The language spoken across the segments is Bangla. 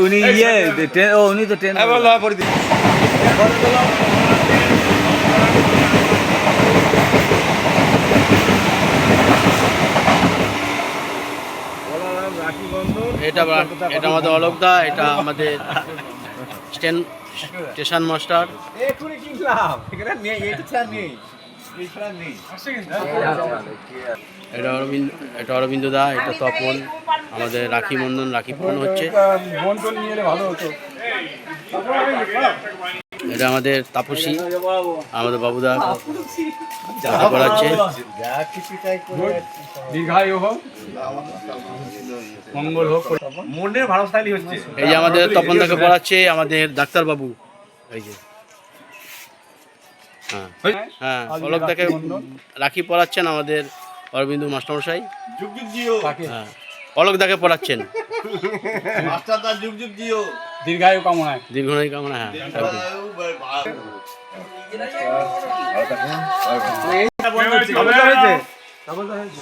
উনি উনি তো ট্রেন এটা আমাদের অলোকদা, এটা আমাদের স্টেশন মাস্টার। এটা অরবিন্দ দা, এটা তপন। আমাদের রাখি বন্ধন, রাখি পূরণ হচ্ছে। এটা আমাদের তাপসী, আমাদের বাবুদা করাচ্ছে। মঙ্গল হোক, মনের ভারসালি হচ্ছে। এই যে আমাদের তপন দাকে পড়াচ্ছে আমাদের ডাক্তারবাবু। এই যে হ্যাঁ অলোক দাকে রাখি পড়াচ্ছেন আমাদের অরবিন্দ মাস্টারমশাই। হ্যাঁ অলোক দাকে পড়াচ্ছেন। দীর্ঘায়ু কামনায়, দীর্ঘায়ু কামনা। হ্যাঁ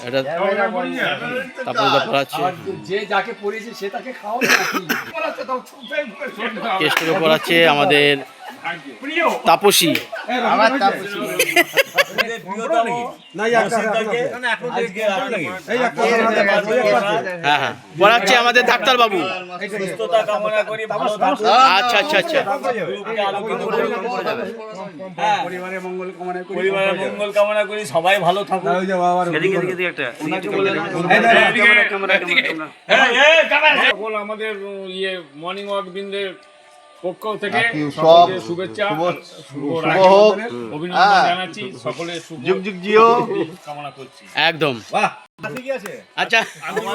এটা তারপর পড়াচ্ছে, যে যাকে পড়িয়েছে সে তাকে কেষ্টকে পড়াচ্ছে আমাদের তাপসী। হ্যাঁ হ্যাঁ পড়াচ্ছে আমাদের ডাক্তারবাবু। আচ্ছা আচ্ছা আচ্ছা। পরিবারের মঙ্গল কামনা করি, সবাই ভালো থাকুক। আমাদের মর্নিং ওয়াক বৃন্দের পক্ষ থেকে সকলকে শুভেচ্ছা, অভিনন্দন জানাচ্ছি। সকলের যুগ যুগ জিও কামনা করছি। একদম আচ্ছা,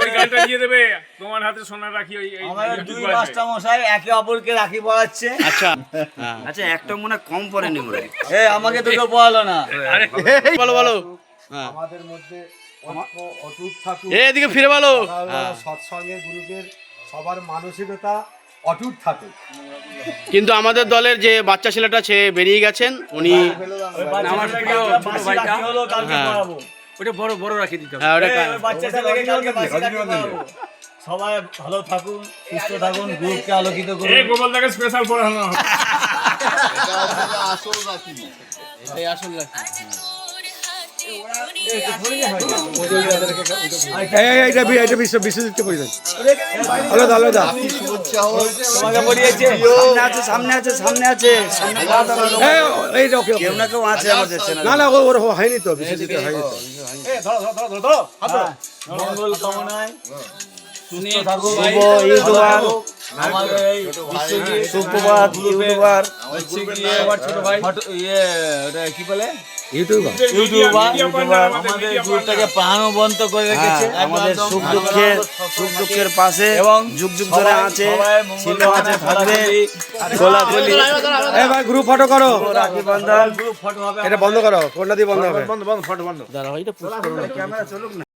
ওই গানটা দিয়ে দেবে, তোমার হাতে সোনার রাখি। আমাদের দুই মাস্টার মশাই একে অপরকে রাখি পড়াচ্ছে। আচ্ছা আচ্ছা একটা মনে কম পড়েনি মনে হয়। আমাকে দুটো পড়ালো না। বলো বলো। আমাদের মধ্যে অটুট থাকুক, এদিকে ফিরে বলো। সৎসঙ্গের গ্রুপের সবার মানসিকতা অটুট থাকুক। কিন্তু আমাদের দলের যে বাচ্চা ছেলেটা বেরিয়ে গেছেন, উনি আমার প্রিয় ছোট ভাইটা হলো, কালকে পড়াবো। ওটা বড় বড় রাখি দিতে হবে। হ্যাঁ ওটা বাচ্চা ছেলেকে কালকে বাসি রাখি পড়াবো। সবাই ভালো থাকুন, সুস্থ থাকুন, গ্রুপকে আলোকিত করুন। এই গোপাল দাকে স্পেশাল পড়ানো হবে। এটাই আসল রাখি। বিশ্বজিৎকে পরিবেশ আলাদা আলাদা তোমাকে পড়িয়েছে, সামনে আছে সামনে আছে সামনে আছে। কেউ না কেউ আছে আমাদের চ্যানেলে। না না ওর হয়নি তো, বিশ্বজিৎ হয়নি তো। মঙ্গল কামনায় সুস্থ থাকুন ইউটিউবার, আমাদের এই বিশ্বজিৎ সুপ্রভাত ইউটিউবার, ছোট ভাই ওটা কি বলে ইউটিউবার আমাদের গ্রুপটাকে প্রাণবন্ত করে রেখেছে। আমাদের সুখ দুঃখের পাশে এবং যুগ যুগ ধরে আছে, ছিল আছে, থাকবে। গোলাগুলি ভাই গ্রুপ ফটো করো, রাখি বন্ধন গ্রুপ ফটো হবে। এটা বন্ধ করো, কোনটা দিয়ে বন্ধ হবে? দাঁড়াও এটা পুশ করো না। ক্যামেরা চলুক না।